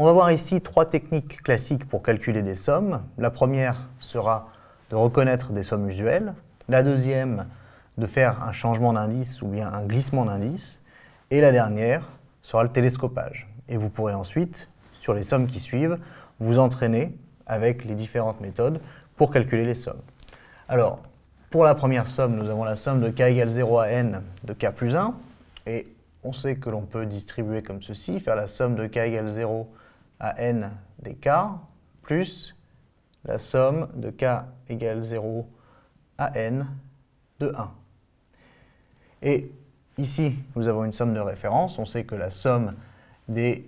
On va voir ici trois techniques classiques pour calculer des sommes. La première sera de reconnaître des sommes usuelles. La deuxième, de faire un changement d'indice ou bien un glissement d'indice. Et la dernière sera le télescopage. Et vous pourrez ensuite, sur les sommes qui suivent, vous entraîner avec les différentes méthodes pour calculer les sommes. Alors, pour la première somme, nous avons la somme de k égale 0 à n de k plus 1. Et on sait que l'on peut distribuer comme ceci, faire la somme de k égale 0 à n des k, plus la somme de k égale 0 à n de 1. Et ici, nous avons une somme de référence. On sait que la somme des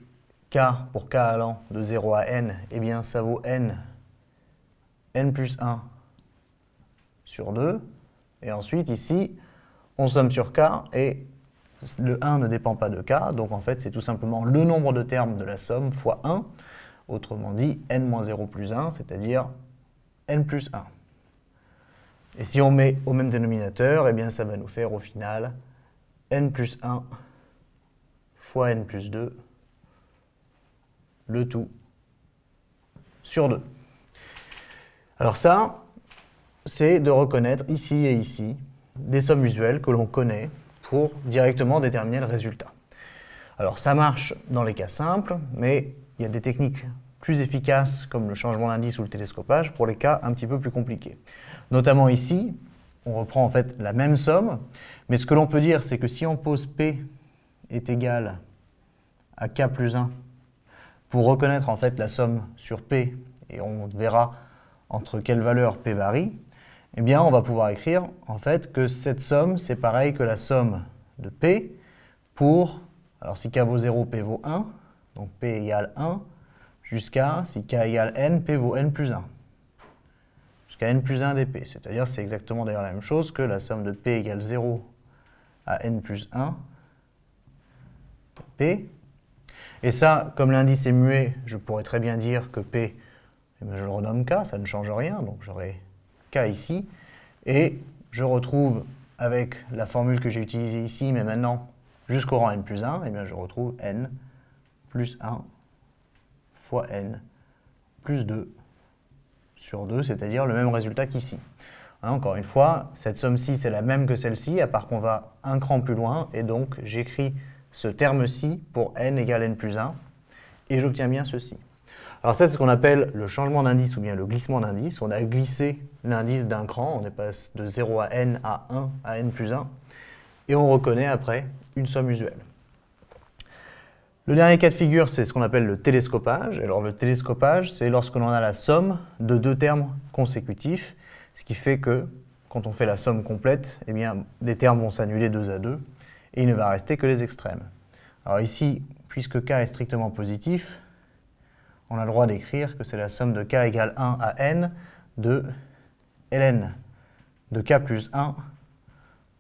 k pour k allant de 0 à n, eh bien, ça vaut n plus 1 sur 2. Et ensuite, ici, on somme sur k et le 1 ne dépend pas de k. Donc, en fait, c'est tout simplement le nombre de termes de la somme fois 1. Autrement dit, n-0 plus 1, c'est-à-dire n plus 1. Et si on met au même dénominateur, eh bien, ça va nous faire au final n plus 1 fois n plus 2, le tout sur 2. Alors ça, c'est de reconnaître ici et ici des sommes usuelles que l'on connaît pour directement déterminer le résultat. Alors ça marche dans les cas simples, mais il y a des techniques plus efficaces comme le changement d'indice ou le télescopage pour les cas un petit peu plus compliqués. Notamment ici, on reprend en fait la même somme, mais ce que l'on peut dire, c'est que si on pose P est égal à K plus 1, pour reconnaître en fait la somme sur P, et on verra entre quelles valeurs P varie, eh bien on va pouvoir écrire en fait que cette somme, c'est pareil que la somme de P pour, alors si K vaut 0, P vaut 1, donc P égale 1, jusqu'à, si K égale N, P vaut N plus 1. Jusqu'à N plus 1 dP, c'est-à-dire c'est exactement d'ailleurs la même chose que la somme de P égale 0 à N plus 1 P. Et ça, comme l'indice est muet, je pourrais très bien dire que P, eh bien, je le renomme K, ça ne change rien, donc j'aurai K ici, et je retrouve avec la formule que j'ai utilisée ici, mais maintenant jusqu'au rang N plus 1, eh bien, je retrouve N plus 1 fois N plus 2 sur 2, c'est-à-dire le même résultat qu'ici. Encore une fois, cette somme-ci, c'est la même que celle-ci, à part qu'on va un cran plus loin, et donc j'écris ce terme-ci pour n égale n plus 1, et j'obtiens bien ceci. Alors ça, c'est ce qu'on appelle le changement d'indice ou bien le glissement d'indice. On a glissé l'indice d'un cran, on est passé de 0 à n à 1 à n plus 1, et on reconnaît après une somme usuelle. Le dernier cas de figure, c'est ce qu'on appelle le télescopage. Alors le télescopage, c'est lorsque l'on a la somme de deux termes consécutifs, ce qui fait que quand on fait la somme complète, eh bien, des termes vont s'annuler 2 à 2, et il ne va rester que les extrêmes. Alors ici, puisque k est strictement positif, on a le droit d'écrire que c'est la somme de k égale 1 à n de ln de k plus 1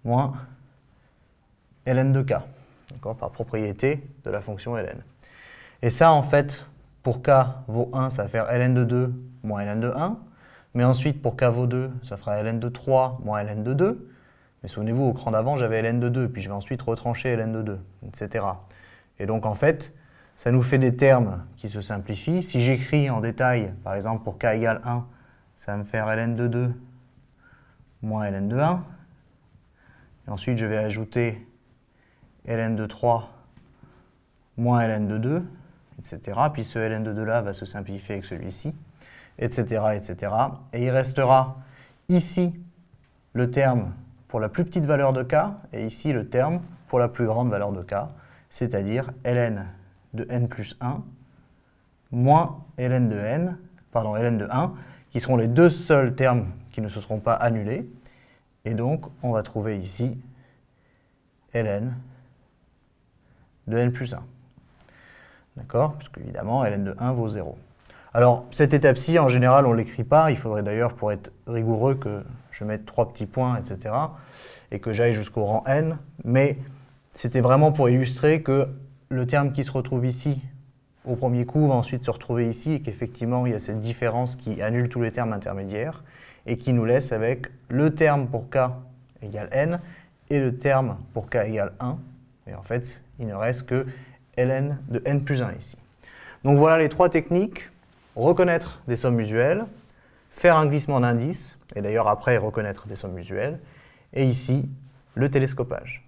moins ln de k. Par propriété de la fonction ln. Et ça, en fait, pour k vaut 1, ça va faire ln de 2 moins ln de 1. Mais ensuite, pour k vaut 2, ça fera ln de 3 moins ln de 2. Mais souvenez-vous, au cran d'avant, j'avais ln de 2, puis je vais ensuite retrancher ln de 2, etc. Et donc, en fait, ça nous fait des termes qui se simplifient. Si j'écris en détail, par exemple, pour k égale 1, ça va me faire ln de 2 moins ln de 1. Et ensuite, je vais ajouter ln de 3 moins ln de 2, etc. Puis ce ln de 2 là va se simplifier avec celui-ci, etc., etc. Et il restera ici le terme pour la plus petite valeur de k, et ici le terme pour la plus grande valeur de k, c'est-à-dire ln de n plus 1 moins ln de n, pardon, ln de 1, qui seront les deux seuls termes qui ne se seront pas annulés. Et donc, on va trouver ici ln de n plus 1. D'accord? Puisque évidemment, ln de 1 vaut 0. Alors, cette étape-ci, en général, on ne l'écrit pas. Il faudrait d'ailleurs, pour être rigoureux, que je mette 3 petits points, etc. et que j'aille jusqu'au rang n. Mais c'était vraiment pour illustrer que le terme qui se retrouve ici, au premier coup, va ensuite se retrouver ici, et qu'effectivement, il y a cette différence qui annule tous les termes intermédiaires, et qui nous laisse avec le terme pour k égale n, et le terme pour k égale 1. Et en fait, il ne reste que ln de n plus 1 ici. Donc voilà les trois techniques: reconnaître des sommes usuelles, faire un glissement d'indice, et d'ailleurs après reconnaître des sommes usuelles, et ici le télescopage.